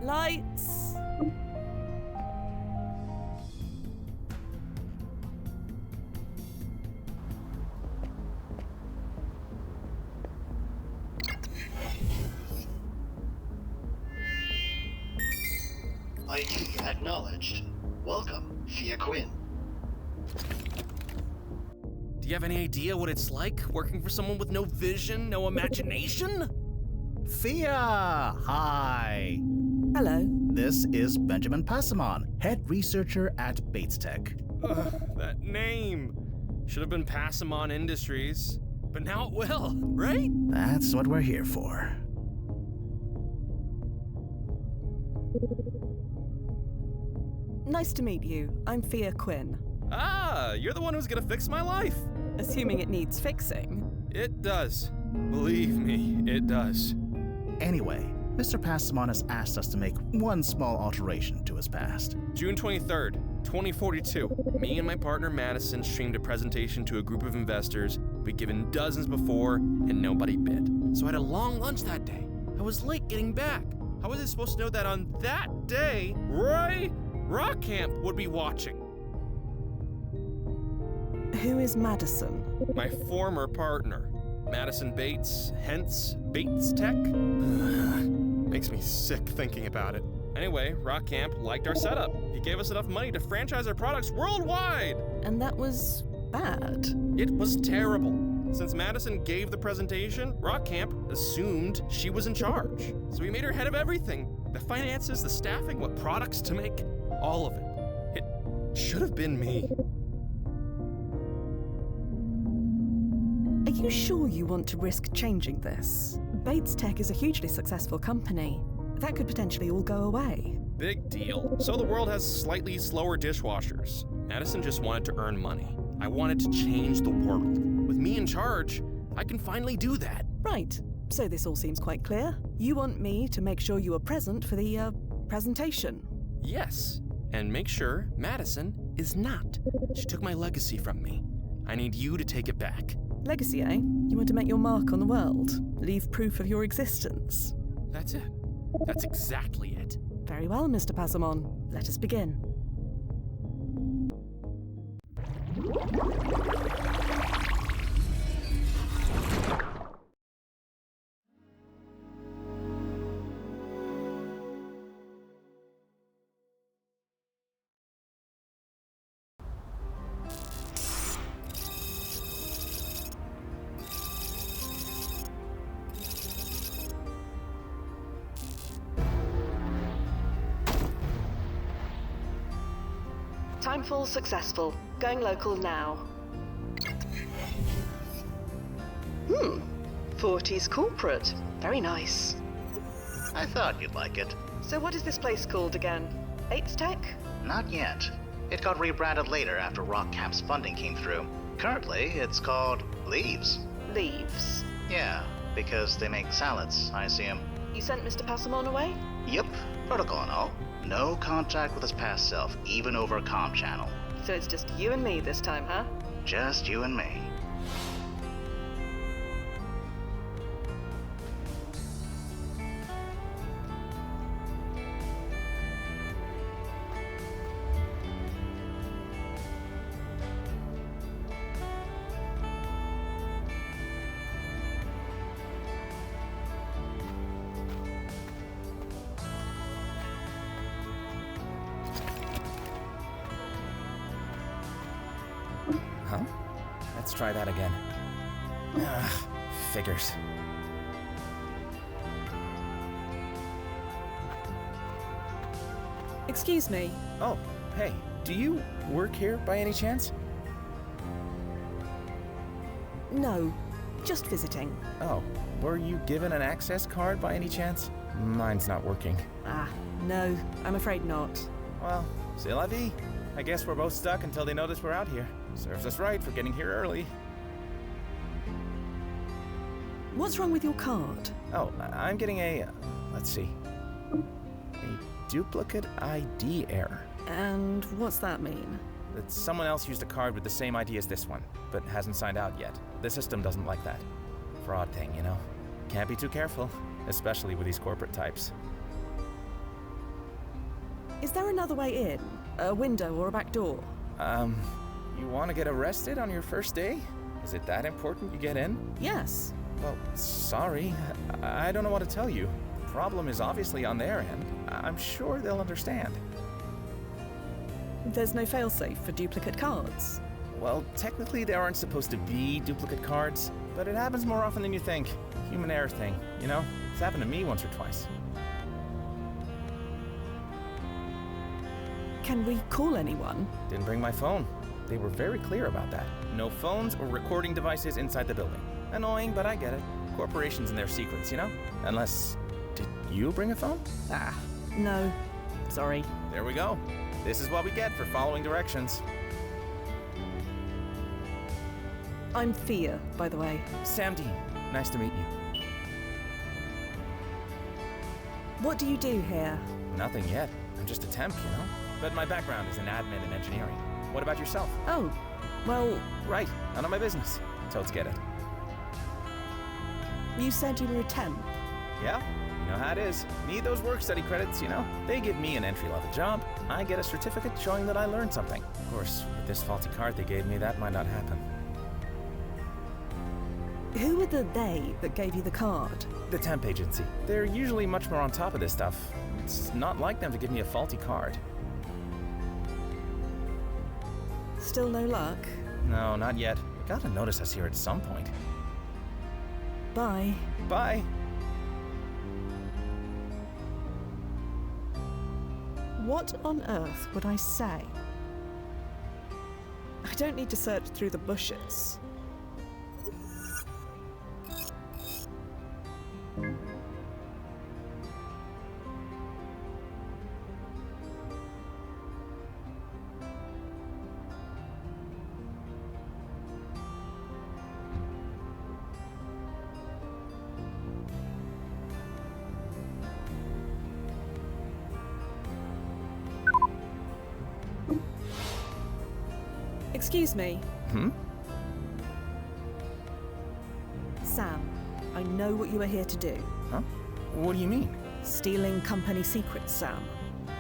Lights. ID acknowledged. Welcome, Fia Quinn. Do you have any idea what it's like working for someone with no vision, no imagination? Fia! Hi! Hello. This is Benjamin Passamon, head researcher at Bates Tech. That name. Should have been Passamon Industries, but now it will, right? That's what we're here for. Nice to meet you. I'm Fia Quinn. Ah, you're the one who's gonna fix my life. Assuming it needs fixing. It does. Believe me, it does. Anyway, Mr. Passamon has asked us to make one small alteration to his past. June 23rd, 2042. Me and my partner Madison streamed a presentation to a group of investors we'd given dozens before, and nobody bid. So I had a long lunch that day. I was late getting back. How was I supposed to know that on that day, Rock Camp would be watching? Who is Madison? My former partner, Madison Bates, hence Bates Tech. Makes me sick thinking about it. Anyway, Rock Camp liked our setup. He gave us enough money to franchise our products worldwide. And that was bad. It was terrible. Since Madison gave the presentation, Rock Camp assumed she was in charge. So we made her head of everything. The finances, the staffing, what products to make, all of it. It should have been me. Are you sure you want to risk changing this? Bates Tech is a hugely successful company. That could potentially all go away. Big deal. So the world has slightly slower dishwashers. Madison just wanted to earn money. I wanted to change the world. With me in charge, I can finally do that. Right. So this all seems quite clear. You want me to make sure you are present for the, presentation. Yes. And make sure Madison is not. She took my legacy from me. I need you to take it back. Legacy, eh? You want to make your mark on the world? Leave proof of your existence? That's it. That's exactly it. Very well, Mr. Passamon. Let us begin. Timefall successful. Going local now. 40s corporate. Very nice. I thought you'd like it. So what is this place called again? Bates Tech? Not yet. It got rebranded later after Rock Camp's funding came through. Currently, it's called Leaves. Leaves. Yeah, because they make salads, I assume. You sent Mr. Passamon away? Yep, protocol and all. No contact with his past self, even over a comm channel. So it's just you and me this time, huh? Just you and me. Huh? Let's try that again. Figures. Excuse me. Oh, hey, do you work here by any chance? No, just visiting. Oh, were you given an access card by any chance? Mine's not working. Ah, no, I'm afraid not. Well, c'est la vie. I guess we're both stuck until they notice we're out here. Serves us right for getting here early. What's wrong with your card? Oh, I'm getting a, let's see, a duplicate ID error. And what's that mean? That someone else used a card with the same ID as this one, but hasn't signed out yet. The system doesn't like that. Fraud thing, you know? Can't be too careful, especially with these corporate types. Is there another way in? A window or a back door? You want to get arrested on your first day? Is it that important you get in? Yes. Well, sorry. I don't know what to tell you. The problem is obviously on their end. I'm sure they'll understand. There's no failsafe for duplicate cards. Well, technically there aren't supposed to be duplicate cards, but it happens more often than you think. Human error thing, you know? It's happened to me once or twice. Can we call anyone? Didn't bring my phone. They were very clear about that. No phones or recording devices inside the building. Annoying, but I get it. Corporations and their secrets, you know? Unless... Did you bring a phone? No. Sorry. There we go. This is what we get for following directions. I'm Thea, by the way. Sam Dean. Nice to meet you. What do you do here? Nothing yet. I'm just a temp, you know? But my background is in admin and engineering. What about yourself? Oh, well, Right. None of my business. Totes get it. you said you were a temp. Yeah? You know how it is. Need those work study credits, you know? They give me an entry-level job. I get a certificate showing that I learned something. Of course, with this faulty card they gave me, that might not happen. Who were the they that gave you the card? The temp agency. They're usually much more on top of this stuff. It's not like them to give me a faulty card. Still no luck? No, not yet. Gotta notice us here at some point. Bye. Bye! What on earth would I say? I don't need to search through the bushes. Excuse me. Sam, I know what you are here to do. Huh? What do you mean? Stealing company secrets, Sam.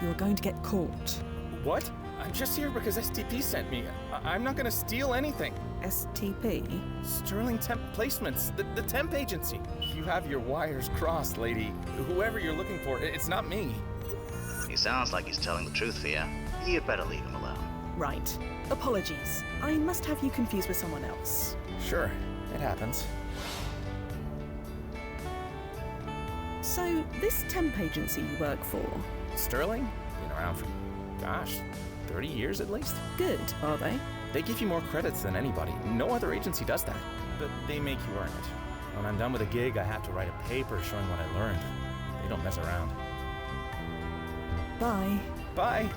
You're going to get caught. What? I'm just here because STP sent me. I'm not gonna steal anything. STP? Sterling Temp Placements, the temp agency. You have your wires crossed, lady. Whoever you're looking for, it's not me. He sounds like he's telling the truth, Thea. You'd better leave him alone. Right. Apologies. I must have you confused with someone else. Sure, it happens. So, this temp agency you work for, Sterling? Been around for, gosh, 30 years at least? good, are they? They give you more credits than anybody. No other agency does that. But they make you earn it. When I'm done with a gig, I have to write a paper showing what I learned. They don't mess around. Bye. Bye!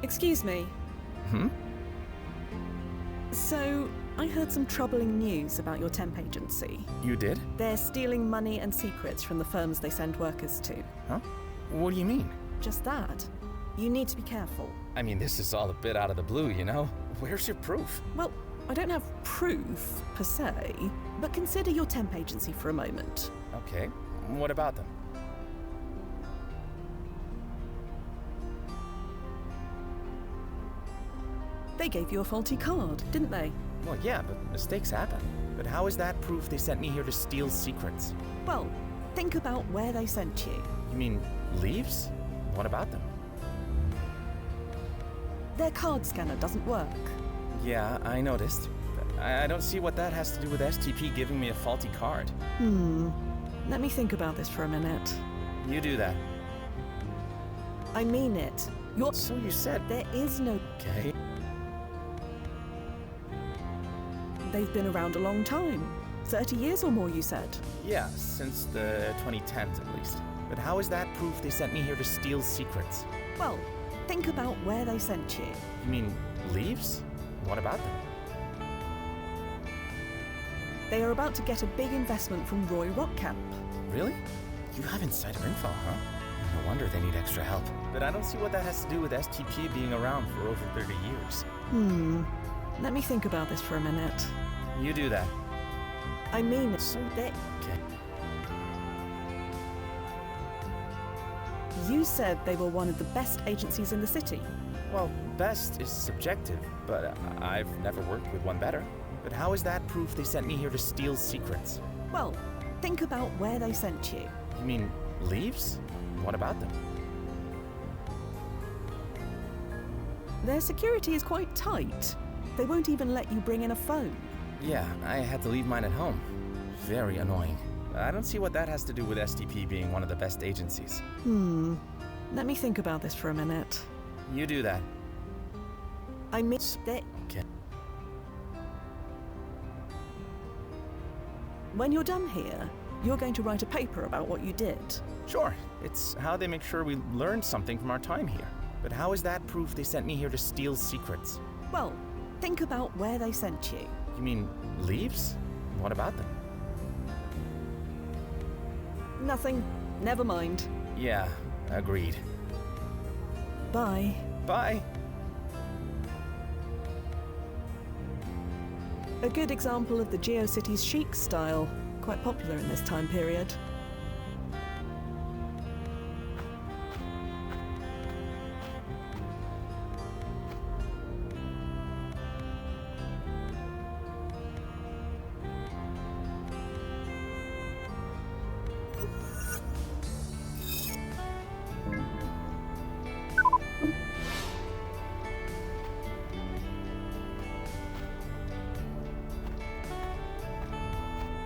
Excuse me. So, I heard some troubling news about your temp agency. You did? They're stealing money and secrets from the firms they send workers to. Huh? What do you mean? Just that. You need to be careful. I mean, this is all a bit out of the blue, you know? Where's your proof? Well, I don't have proof, per se, but consider your temp agency for a moment. Okay, what about them? They gave you a faulty card, didn't they? Well, yeah, but mistakes happen. But how is that proof they sent me here to steal secrets? Well, think about where they sent you. You mean leaves? What about them? Their card scanner doesn't work. Yeah, I noticed. But I don't see what that has to do with STP giving me a faulty card. Let me think about this for a minute. You do that. I mean it. You're... So you said. There is no... Okay. They've been around a long time. 30 years or more, you said. Yeah, since the 2010s at least. But how is that proof they sent me here to steal secrets? Well, think about where they sent you. You mean leaves? What about them? They are about to get a big investment from Roy Rockcamp. Really? You have insider info, huh? No wonder they need extra help. But I don't see what that has to do with STP being around for over 30 years. Let me think about this for a minute. You do that. I mean, so they... Okay. You said they were one of the best agencies in the city. Well, best is subjective, but I've never worked with one better. But how is that proof they sent me here to steal secrets? Well, think about where they sent you. You mean leaves? What about them? Their security is quite tight. They won't even let you bring in a phone. Yeah, I had to leave mine at home. Very annoying. I don't see what that has to do with STP being one of the best agencies. Let me think about this for a minute. You do that. I missed it. Okay. When you're done here, you're going to write a paper about what you did. Sure, it's how they make sure we learn something from our time here. But how is that proof they sent me here to steal secrets? Well, think about where they sent you. You mean leaves? What about them? Nothing. Never mind. Yeah, agreed. Bye. Bye. A good example of the GeoCities chic style, quite popular in this time period.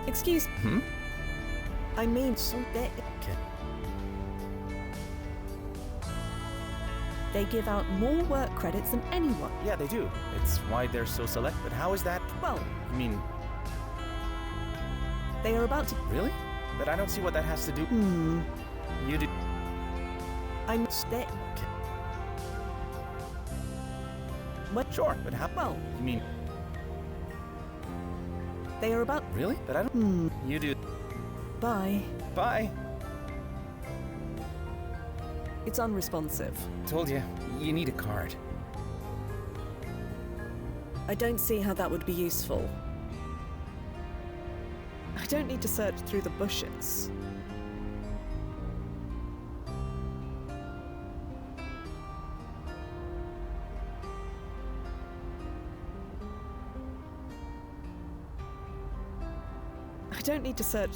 Excuse Hmm? I mean, so they... Okay. They give out more work credits than anyone. Yeah, they do. It's why they're so select. But how is that? Well, You mean, they are about to... really? But I don't see what that has to do. You do. I'm... They... Okay. What? Sure, but how? Well, You mean, they are about... really? But I don't. You do. Bye. Bye. It's unresponsive. Told you, you need a card. I don't see how that would be useful. I don't need to search through the bushes. I don't need to search.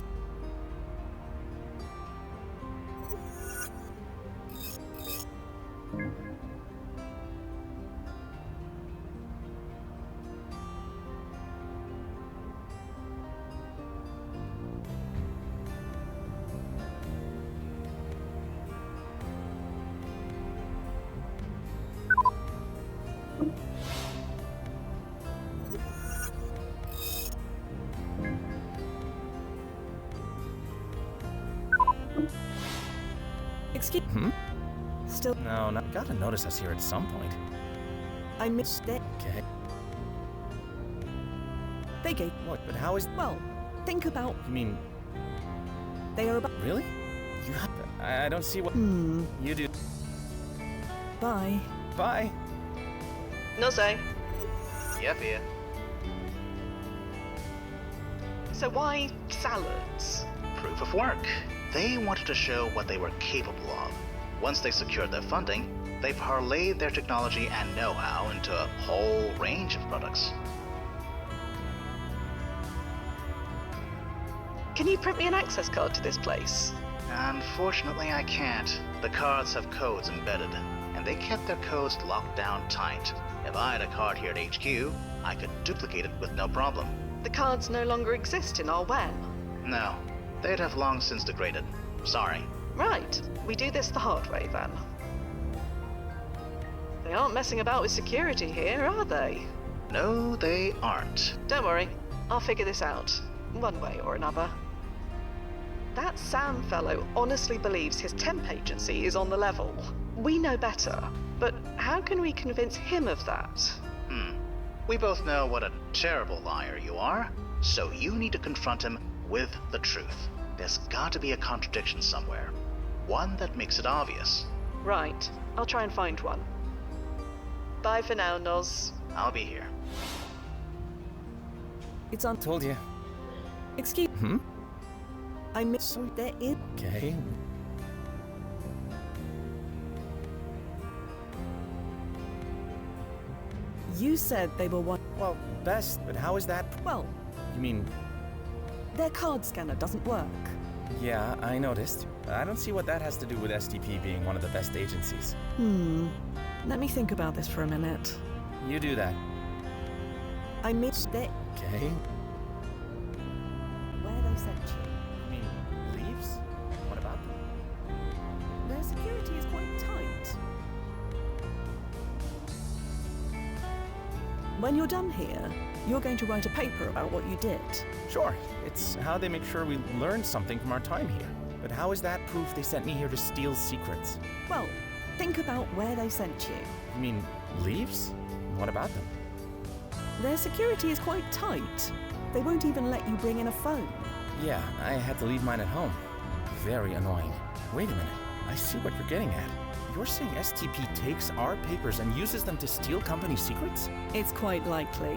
Excuse. Still, No, no. Gotta notice us here at some point. I missed it. Okay. They gave. What? But how is? Well, think about. You mean, They are about. really? You have. I don't see what. You do. Bye. Bye. No say. Yep, yeah. So why salads? Proof of work. They wanted to show what they were capable of. Once they secured their funding, they parlayed their technology and know-how into a whole range of products. Can you print me an access card to this place? Unfortunately, I can't. The cards have codes embedded, and they kept their codes locked down tight. If I had a card here at HQ, I could duplicate it with no problem. The cards no longer exist in our WAN. No, they'd have long since degraded. Sorry. Right, we do this the hard way then. They aren't messing about with security here, are they? No, they aren't. Don't worry, I'll figure this out, one way or another. That Sam fellow honestly believes his temp agency is on the level. We know better, but how can we convince him of that? We both know what a terrible liar you are. So you need to confront him with the truth. There's got to be a contradiction somewhere. One that makes it obvious. Right. I'll try and find one. Bye for now, Noz. I'll be here. It's on. Told you. Excuse. I miss. So- There is. Okay. You said they were one. Well, best, but how is that? Well, You mean, their card scanner doesn't work. yeah, I noticed. I don't see what that has to do with STP being one of the best agencies. Let me think about this for a minute. You do that. I miss. There. Okay. Where they sent you. You mean, leaves? What about them? Their security is quite tight. When you're done here, you're going to write a paper about what you did. Sure, it's how they make sure we learned something from our time here. But how is that proof they sent me here to steal secrets? Well, think about where they sent you. You mean, leaves? What about them? Their security is quite tight. They won't even let you bring in a phone. Yeah, I had to leave mine at home. Very annoying. Wait a minute, I see what you're getting at. You're saying STP takes our papers and uses them to steal company secrets? It's quite likely.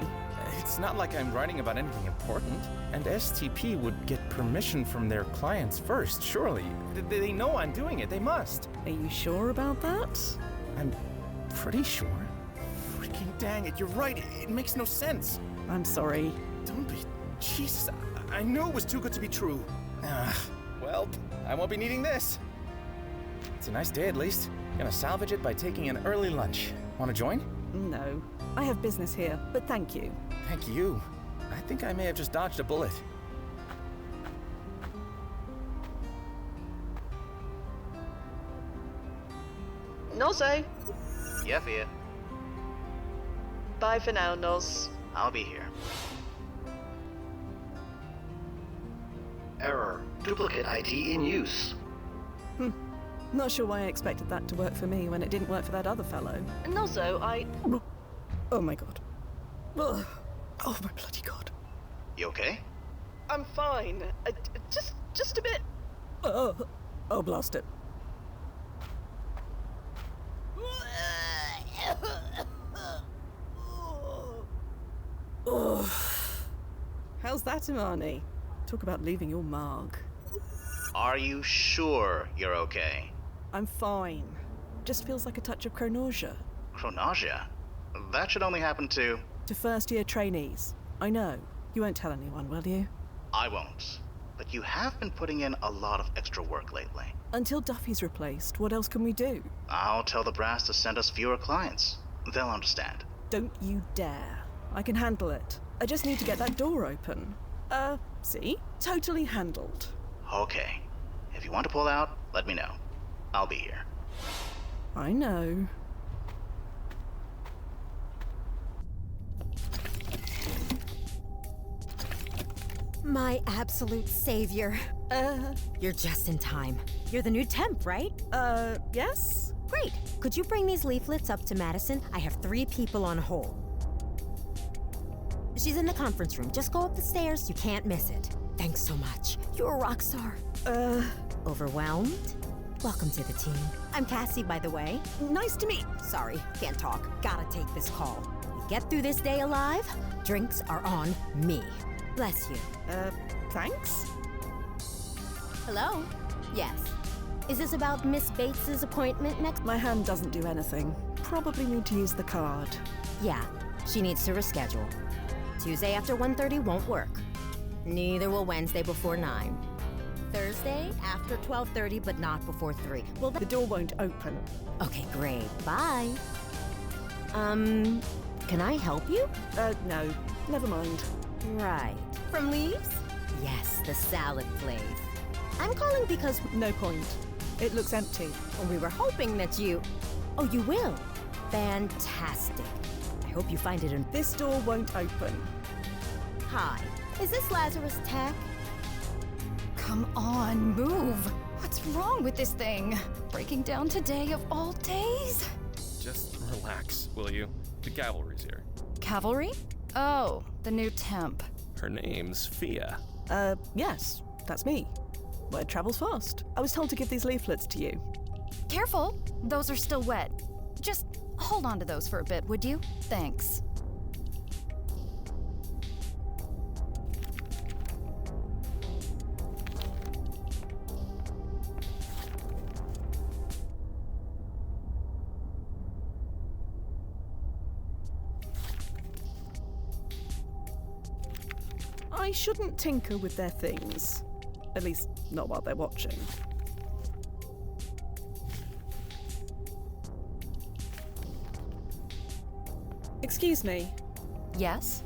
It's not like I'm writing about anything important. And STP would get permission from their clients first, surely. They know I'm doing it, they must. Are you sure about that? I'm pretty sure. Freaking dang it, you're right, it makes no sense. I'm sorry. Don't be. Jesus, I knew it was too good to be true. Well, I won't be needing this. It's a nice day at least. Gonna salvage it by taking an early lunch. Wanna join? No. I have business here, but thank you. Thank you. I think I may have just dodged a bullet. Nozo. Yeah, Fia. Bye for now, Noz. I'll be here. Error. Duplicate ID in use. Not sure why I expected that to work for me when it didn't work for that other fellow. Nozo, I... Oh my god. Ugh. Oh my bloody god. You okay? I'm fine. Just a bit... Oh, blast it. How's that, Imani? Talk about leaving your mark. Are you sure you're okay? I'm fine. Just feels like a touch of chronasia. Chronasia? That should only happen to first-year trainees. I know. You won't tell anyone, will you? I won't. But you have been putting in a lot of extra work lately. Until Duffy's replaced, what else can we do? I'll tell the brass to send us fewer clients. They'll understand. Don't you dare. I can handle it. I just need to get that door open. See? Totally handled. Okay. If you want to pull out, let me know. I'll be here. I know. My absolute savior. You're just in time. You're the new temp, right? Yes? Great. Could you bring these leaflets up to Madison? I have 3 people on hold. She's in the conference room. Just go up the stairs. You can't miss it. Thanks so much. You're a rock star. Overwhelmed? Welcome to the team. I'm Cassie, by the way. Nice to meet. Sorry, can't talk. Gotta take this call. You get through this day alive, drinks are on me. Bless you. Thanks? Hello? Yes. Is this about Miss Bates's appointment next? My hand doesn't do anything. Probably need to use the card. Yeah, she needs to reschedule. Tuesday after 1:30 won't work. Neither will Wednesday before 9. Thursday after 12:30, but not before 3. Well, The door won't open. okay, great. Bye. Can I help you? No. Never mind. Right. From Leaves? Yes, the salad place. I'm calling because No point. It looks empty. we were hoping that you... Oh, you will? Fantastic. I hope you find it in... This door won't open. Hi. Is this Lazarus Tech? Come on, move. What's wrong with this thing? Breaking down today of all days? Just relax, will you? The cavalry's here. Cavalry? Oh, the new temp. Her name's Fia. Yes, that's me. Word travels fast. I was told to give these leaflets to you. Careful, those are still wet. Just hold on to those for a bit, would you? Thanks. I shouldn't tinker with their things. At least, not while they're watching. Excuse me. Yes?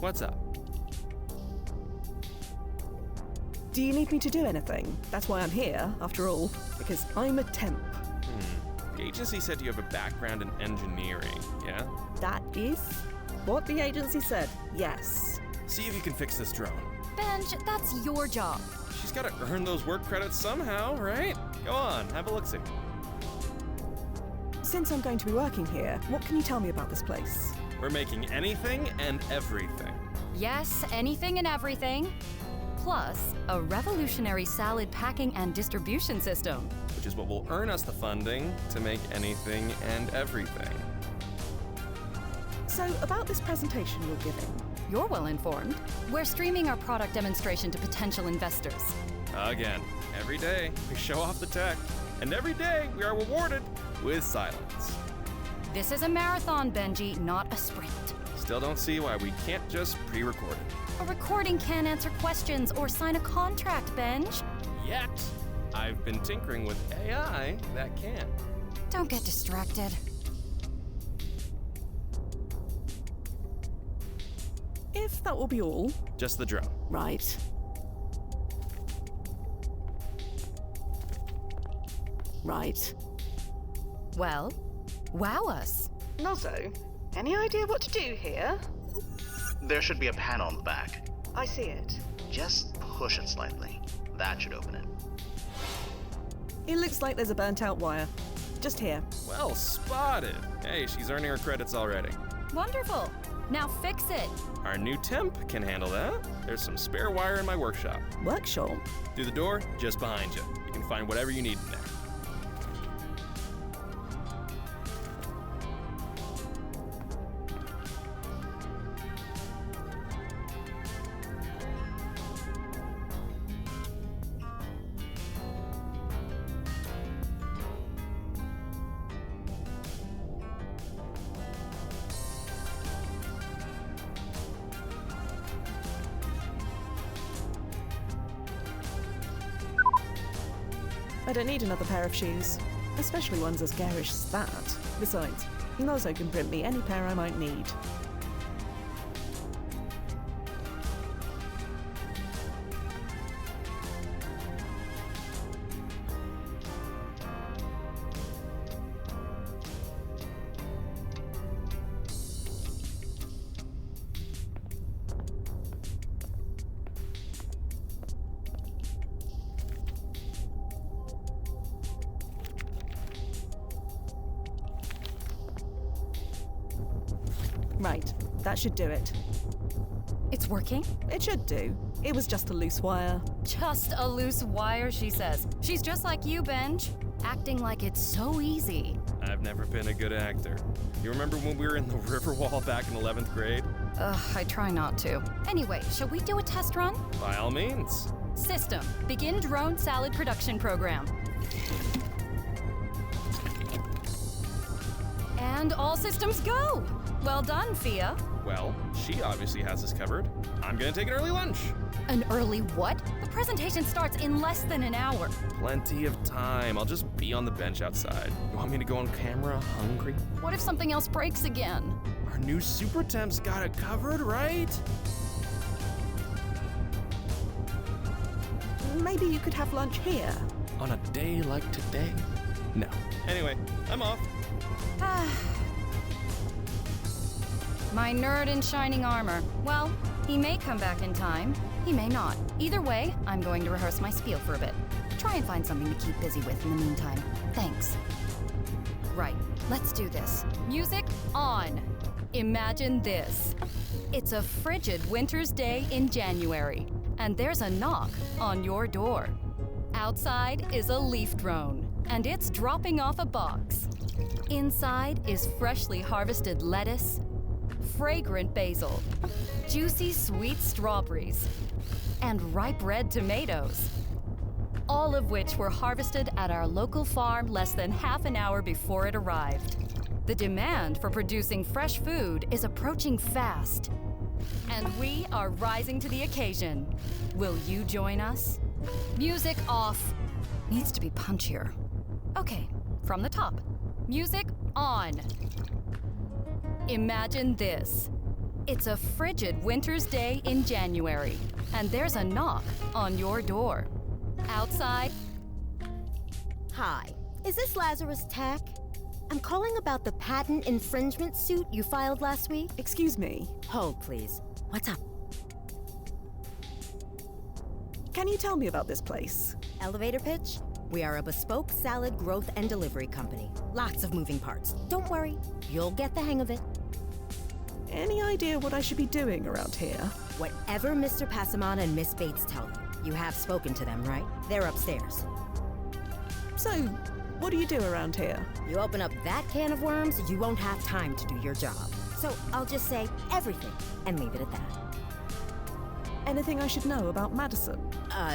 What's up? Do you need me to do anything? That's why I'm here, after all, because I'm a temp. The agency said you have a background in engineering, yeah? That is what the agency said, yes. See if you can fix this drone. Benj, that's your job. She's gotta earn those work credits somehow, right? Go on, have a look-see. Since I'm going to be working here, what can you tell me about this place? We're making anything and everything. Yes, anything and everything. Plus, a revolutionary salad packing and distribution system. Which is what will earn us the funding to make anything and everything. So, about this presentation you're giving. You're well informed. We're streaming our product demonstration to potential investors. Again, every day we show off the tech, and every day we are rewarded with silence. This is a marathon, Benji, not a sprint. Still don't see why we can't just pre-record it. A recording can't answer questions or sign a contract, Benj. Yet, I've been tinkering with AI that can. Don't get distracted. If that will be all. Just the drone. Right. Right. Well, wow us. Nozzo, any idea what to do here? There should be a panel on the back. I see it. Just push it slightly. That should open it. It looks like there's a burnt out wire. Just here. Well spotted. Hey, she's earning her credits already. Wonderful. Now fix it. Our new temp can handle that. There's some spare wire in my workshop. Workshop? Through the door, just behind you. You can find whatever you need in there. I don't need another pair of shoes, especially ones as garish as that. Besides, Nozzo can print me any pair I might need. Right, that should do it. It's working? It should do. It was just a loose wire. Just a loose wire, she says. She's just like you, Benj. Acting like it's so easy. I've never been a good actor. You remember when we were in the Riverwall back in 11th grade? I try not to. Anyway, shall we do a test run? By all means. System, begin drone salad production program. And all systems go! Well done, Fia. Well, she obviously has us covered. I'm gonna take an early lunch. An early what? The presentation starts in less than an hour. Plenty of time. I'll just be on the bench outside. You want me to go on camera hungry? What if something else breaks again? Our new super temp's got it covered, right? Maybe you could have lunch here. On a day like today? No. Anyway, I'm off. My nerd in shining armor. Well, he may come back in time. He may not. Either way, I'm going to rehearse my spiel for a bit. Try and find something to keep busy with in the meantime. Thanks. Right, let's do this. Music on. Imagine this. It's a frigid winter's day in January, and there's a knock on your door. Outside is a leaf drone, and it's dropping off a box. Inside is freshly harvested lettuce, fragrant basil, juicy sweet strawberries, and ripe red tomatoes, all of which were harvested at our local farm less than half an hour before it arrived. The demand for producing fresh food is approaching fast, and we are rising to the occasion. Will you join us? Music off. Needs to be punchier. Okay, from the top. Music on. Imagine this. It's a frigid winter's day in January, and there's a knock on your door. Outside. Hi, is this Lazarus Tech? I'm calling about the patent infringement suit you filed last week. Excuse me. Hold, please. What's up? Can you tell me about this place? Elevator pitch? We are a bespoke salad growth and delivery company. Lots of moving parts. Don't worry, you'll get the hang of it. Any idea what I should be doing around here? Whatever Mr. Passamon and Miss Bates tell you. You have spoken to them, right? They're upstairs. So, what do you do around here? You open up that can of worms, you won't have time to do your job. So I'll just say everything and leave it at that. Anything I should know about Madison?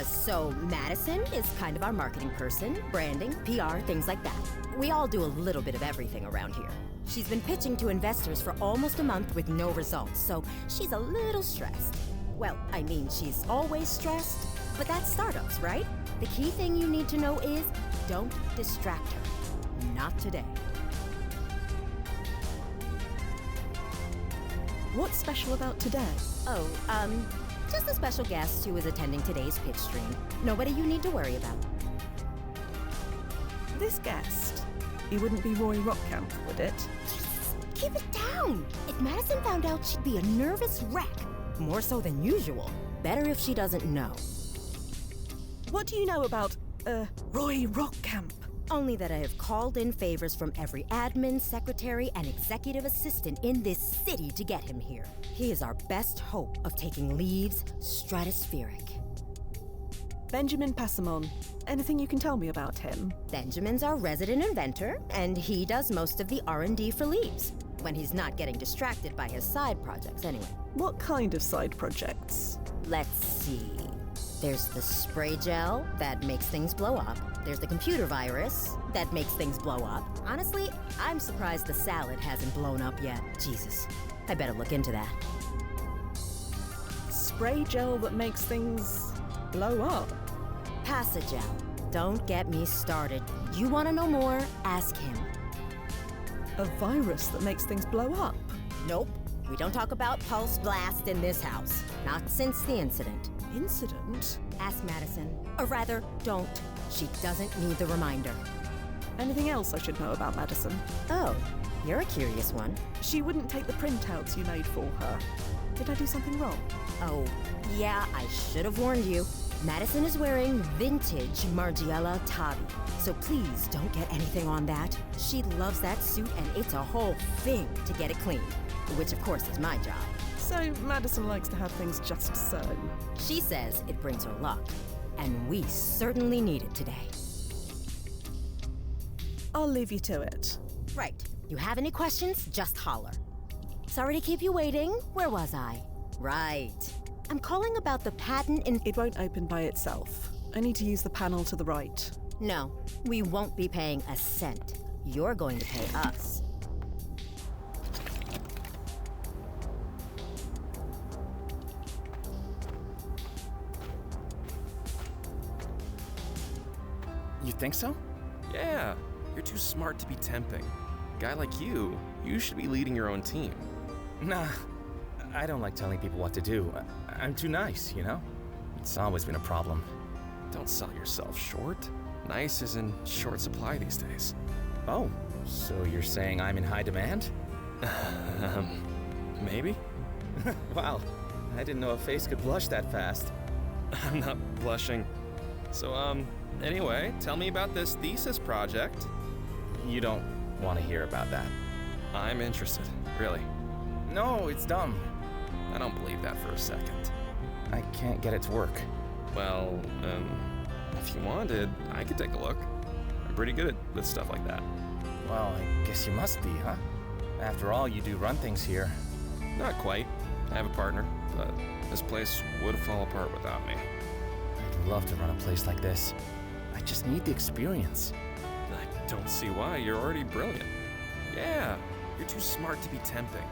So Madison is kind of our marketing person, branding, PR, things like that. We all do a little bit of everything around here. She's been pitching to investors for almost a month with no results, so she's a little stressed. Well, I mean, she's always stressed, but that's startups, right? The key thing you need to know is don't distract her. Not today. What's special about today? Just a special guest who is attending today's pitch stream. Nobody you need to worry about. This guest? He wouldn't be Roy Rockcamp, would it? Jesus, keep it down! If Madison found out, she'd be a nervous wreck. More so than usual. Better if she doesn't know. What do you know about, Roy Rockcamp? Only that I have called in favors from every admin, secretary, and executive assistant in this city to get him here. He is our best hope of taking leaves stratospheric. Benjamin Passamon. Anything you can tell me about him? Benjamin's our resident inventor, and he does most of the R&D for leaves. When he's not getting distracted by his side projects, anyway. What kind of side projects? Let's see. There's the spray gel that makes things blow up. There's the computer virus that makes things blow up. Honestly, I'm surprised the salad hasn't blown up yet. Jesus, I better look into that. Spray gel that makes things blow up? Passagel. Don't get me started. You want to know more? Ask him. A virus that makes things blow up? Nope. We don't talk about pulse blast in this house. Not since the incident. Incident? Ask Madison. Or rather, don't. She doesn't need the reminder. Anything else I should know about Madison? Oh, you're a curious one. She wouldn't take the printouts you made for her. Did I do something wrong? Oh, yeah, I should have warned you. Madison is wearing vintage Margiela Tavi, so please don't get anything on that. She loves that suit, and it's a whole thing to get it cleaned, which of course is my job. So Madison likes to have things just so. She says it brings her luck, and we certainly need it today. I'll leave you to it. Right. You have any questions, just holler. Sorry to keep you waiting. Where was I? Right. I'm calling about the patent in... It won't open by itself. I need to use the panel to the right. No, we won't be paying a cent. You're going to pay us. You think so? Yeah, you're too smart to be temping. A guy like you should be leading your own team. Nah, I don't like telling people what to do. I'm too nice, you know? It's always been a problem. Don't sell yourself short. Nice is in short supply these days. Oh, so you're saying I'm in high demand? Maybe? Wow, I didn't know a face could blush that fast. I'm not blushing. So, anyway, tell me about this thesis project. You don't want to hear about that. I'm interested, really. No, it's dumb. I don't believe that for a second. I can't get it to work. Well, if you wanted, I could take a look. I'm pretty good with stuff like that. Well, I guess you must be, huh? After all, you do run things here. Not quite. I have a partner, but this place would fall apart without me. I'd love to run a place like this. I just need the experience. I don't see why. You're already brilliant. Yeah, you're too smart to be tempting.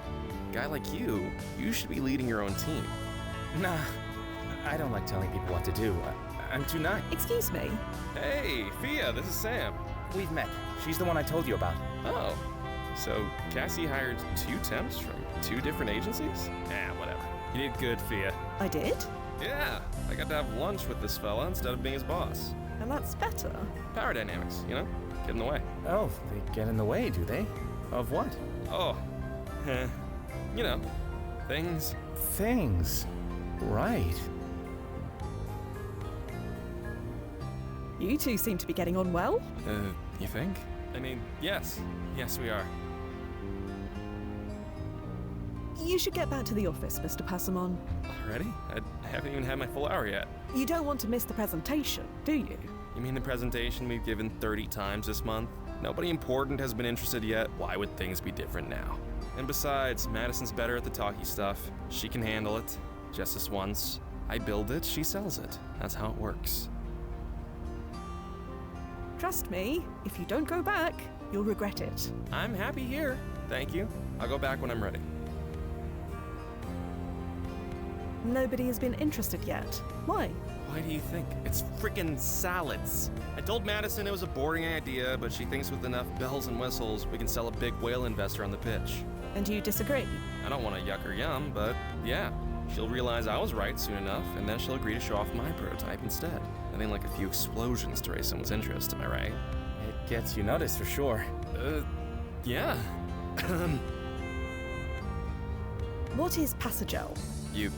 A guy like you should be leading your own team. Nah, I don't like telling people what to do. I'm too nice. Excuse me? Hey, Fia, this is Sam. We've met. She's the one I told you about. Oh, so Cassie hired 2 temps from 2 different agencies? Whatever. You did good, Fia. I did? Yeah, I got to have lunch with this fella instead of being his boss. And that's better. Power dynamics, you know? Get in the way. Oh, they get in the way, do they? Of what? Oh, you know, things. Things. Right. You two seem to be getting on well. You think? I mean, yes, we are. You should get back to the office, Mr. Passamon. Already? I haven't even had my full hour yet. You don't want to miss the presentation, do you? You mean the presentation we've given 30 times this month? Nobody important has been interested yet. Why would things be different now? And besides, Madison's better at the talky stuff. She can handle it. Just this once. I build it, she sells it. That's how it works. Trust me, if you don't go back, you'll regret it. I'm happy here. Thank you. I'll go back when I'm ready. Nobody has been interested yet. Why? Why do you think? It's freaking salads. I told Madison it was a boring idea, but she thinks with enough bells and whistles, we can sell a big whale investor on the pitch. And you disagree? I don't want to yuck her yum, but yeah. She'll realize I was right soon enough, and then she'll agree to show off my prototype instead. Nothing like a few explosions to raise someone's interest, am I right? It gets you noticed for sure. Yeah. What is Passagel? You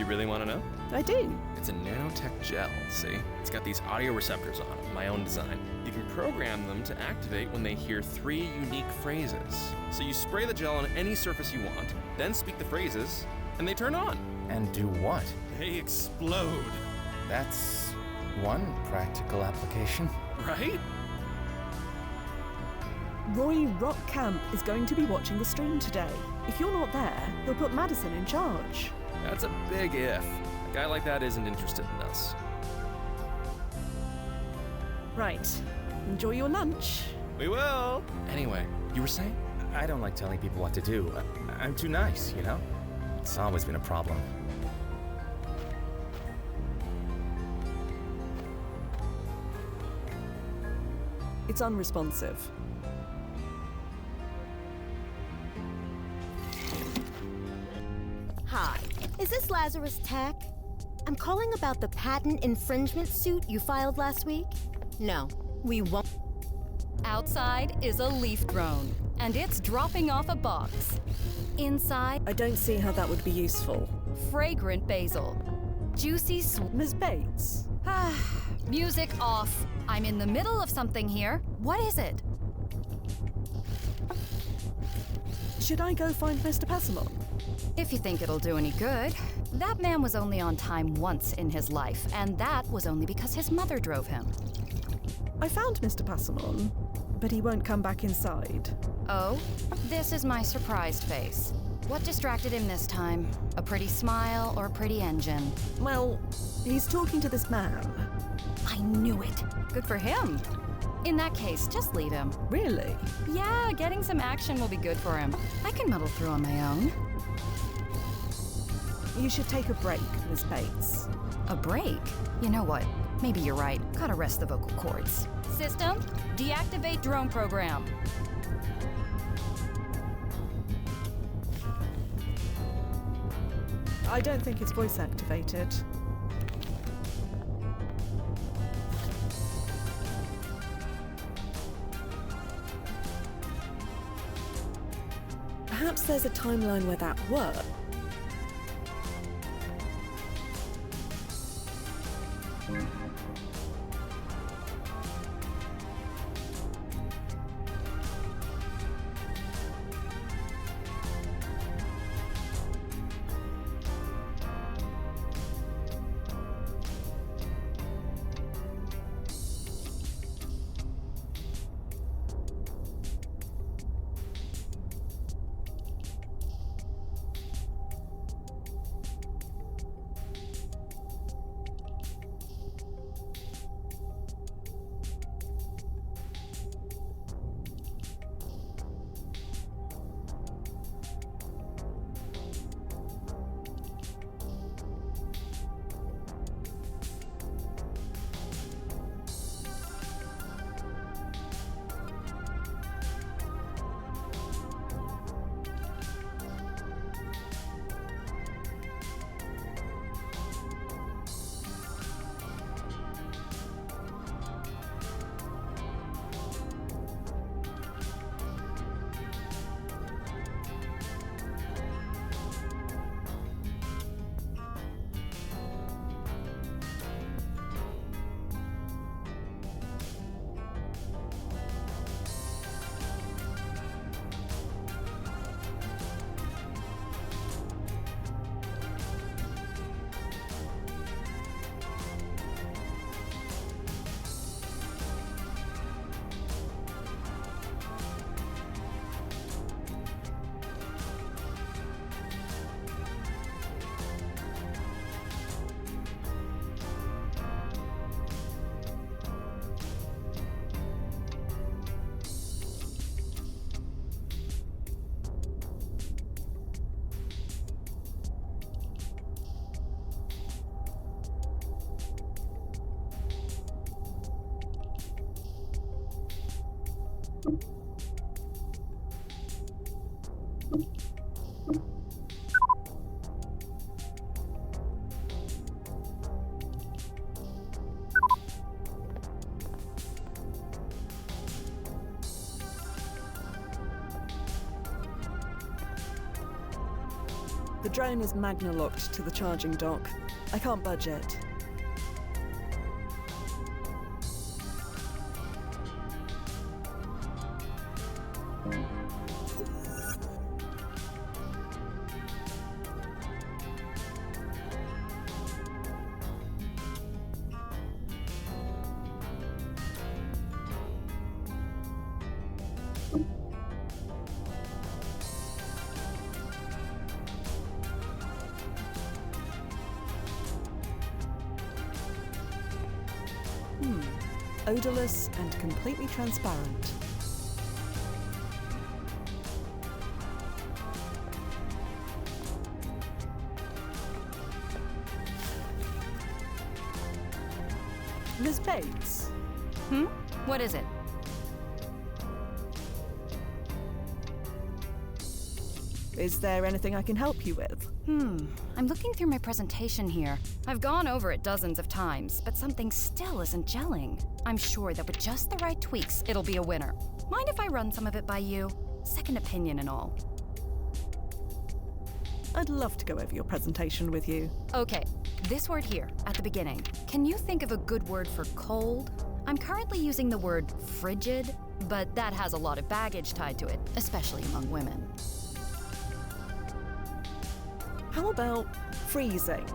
really want to know? I do. It's a nanotech gel, see? It's got these audio receptors on it, my own design. You can program them to activate when they hear 3 unique phrases. So you spray the gel on any surface you want, then speak the phrases, and they turn on. And do what? They explode. That's one practical application. Right? Roy Rockcamp is going to be watching the stream today. If you're not there, he'll put Madison in charge. That's a big if. A guy like that isn't interested in us. Right. Enjoy your lunch. We will. Anyway, you were saying? I don't like telling people what to do. I'm too nice, you know? It's always been a problem. It's unresponsive. Hi, is this Lazarus Tech? I'm calling about the patent infringement suit you filed last week. No, we won't. Outside is a leaf drone, and it's dropping off a box. Inside, I don't see how that would be useful. fragrant basil. Juicy Ms. Bates? Music off. I'm in the middle of something here. What is it? Should I go find Mr. Passamon? If you think it'll do any good. That man was only on time once in his life, and that was only because his mother drove him. I found Mr. Passamon, but he won't come back inside. Oh, this is my surprised face. What distracted him this time? A pretty smile or a pretty engine? Well, he's talking to this man. I knew it. Good for him. In that case, just leave him. Really? Yeah, getting some action will be good for him. I can muddle through on my own. You should take a break, Ms. Bates. A break? You know what? Maybe you're right. Gotta rest the vocal cords. System, deactivate drone program. I don't think it's voice activated. Perhaps there's a timeline where that worked. The drone is magna-locked to the charging dock. I can't budge it. Odorless and completely transparent. Ms. Bates? What is it? Is there anything I can help you with? I'm looking through my presentation here. I've gone over it dozens of times, but something still isn't gelling. I'm sure that with just the right tweaks, it'll be a winner. Mind if I run some of it by you? Second opinion and all. I'd love to go over your presentation with you. Okay, this word here, at the beginning. Can you think of a good word for cold? I'm currently using the word frigid, but that has a lot of baggage tied to it, especially among women. How about freezing?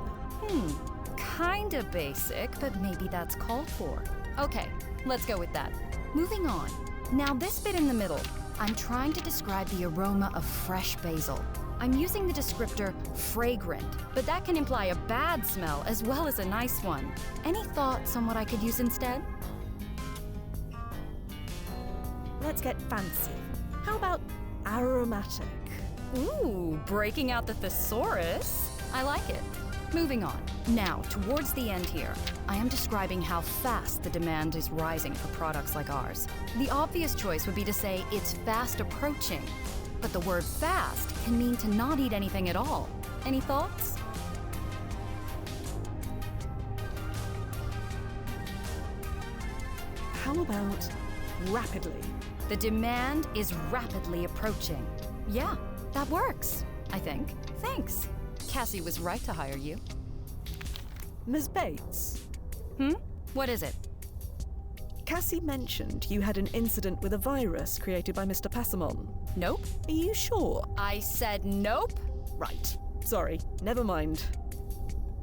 Kinda basic, but maybe that's called for. Okay, let's go with that. Moving on. Now this bit in the middle, I'm trying to describe the aroma of fresh basil. I'm using the descriptor fragrant, but that can imply a bad smell as well as a nice one. Any thoughts on what I could use instead? Let's get fancy. How about aromatic? Ooh, breaking out the thesaurus. I like it. Moving on. Now, towards the end here, I am describing how fast the demand is rising for products like ours. The obvious choice would be to say it's fast approaching, but the word fast can mean to not eat anything at all. Any thoughts? How about rapidly? The demand is rapidly approaching. Yeah, that works, I think. Thanks. Cassie was right to hire you. Ms. Bates? What is it? Cassie mentioned you had an incident with a virus created by Mr. Passamon. Nope. Are you sure? I said nope. Right. Sorry. Never mind.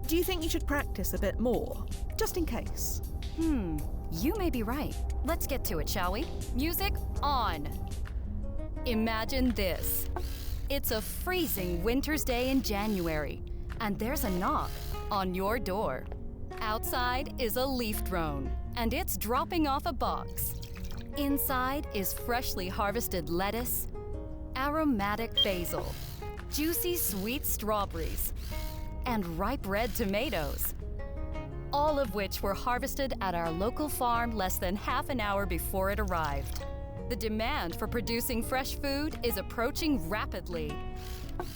Do you think you should practice a bit more? Just in case. You may be right. Let's get to it, shall we? Music on. Imagine this. It's a freezing winter's day in January, and there's a knock on your door. Outside is a leaf drone, and it's dropping off a box. Inside is freshly harvested lettuce, aromatic basil, juicy sweet strawberries, and ripe red tomatoes, all of which were harvested at our local farm less than half an hour before it arrived. The demand for producing fresh food is approaching rapidly,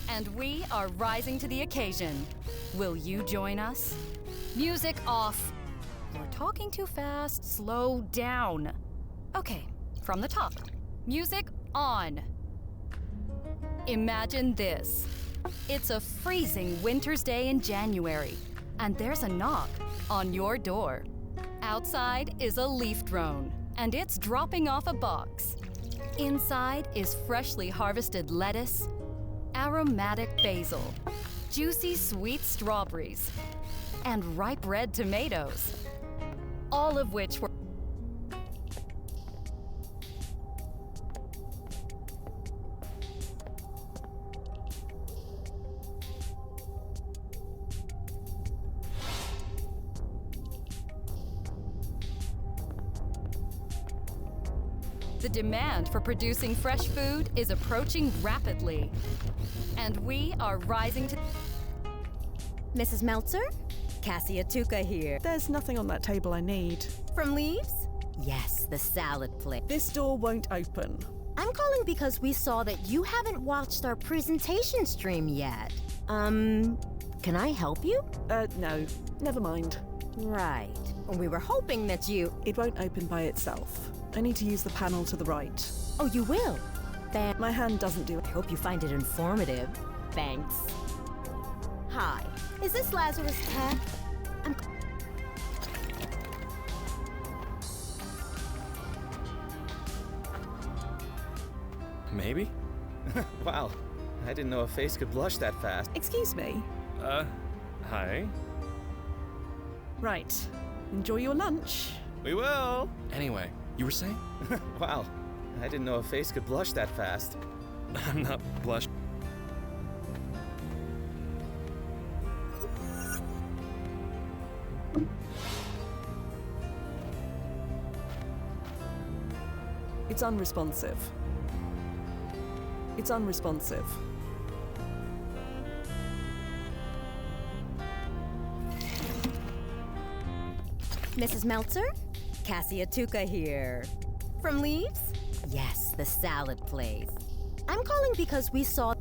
and we are rising to the occasion. Will you join us? Music off. You're talking too fast. Slow down. Okay, from the top. Music on. Imagine this. It's a freezing winter's day in January, and there's a knock on your door. Outside is a leaf drone, and it's dropping off a box. Inside is freshly harvested lettuce, aromatic basil, juicy sweet strawberries, and ripe red tomatoes, all of which were The demand for producing fresh food is approaching rapidly, and we are rising to... Mrs. Meltzer? Cassie Atuka here. There's nothing on that table I need. From Leaves? Yes, the salad plate. This door won't open. I'm calling because we saw that you haven't watched our presentation stream yet. Can I help you? No. Never mind. Right. We were hoping that you... It won't open by itself. I need to use the panel to the right. Oh, you will? My hand doesn't do it. I hope you find it informative. Thanks. Hi. Is this Lazarus Tech? Maybe? Wow. I didn't know a face could blush that fast. Excuse me. Hi. Right. Enjoy your lunch. We will. Anyway, you were saying? Wow. I didn't know a face could blush that fast. I'm not blush. It's unresponsive. It's unresponsive. Mrs. Meltzer? Cassia Tuca here. From Leaves? Yes, the salad place. I'm calling because we saw...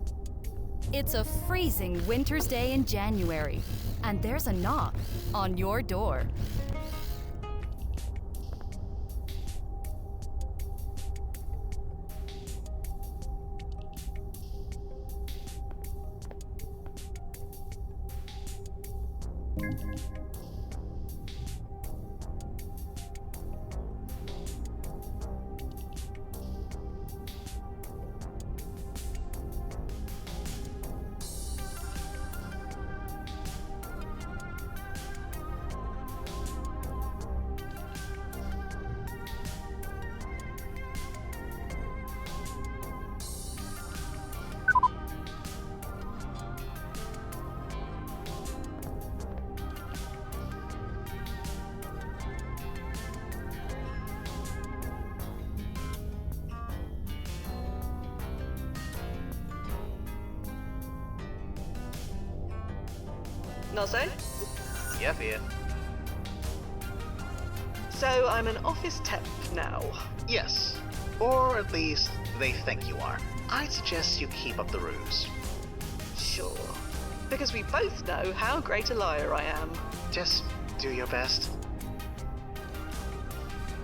It's a freezing winter's day in January, and there's a knock on your door. Nozzo? Yep, Ian. So I'm an office temp now. Yes. Or at least they think you are. I'd suggest you keep up the ruse. Sure. Because we both know how great a liar I am. Just do your best.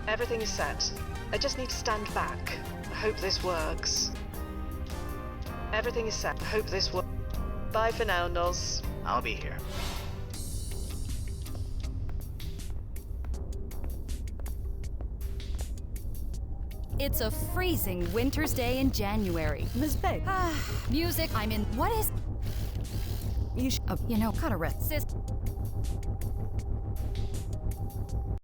Everything is set. I just need to stand back. I hope this works. Everything is set. I hope this works. Bye for now, Noz. I'll be here. It's a freezing winter's day in January. Miss Beck, Music, I'm in. What is. you You know, cut a rest.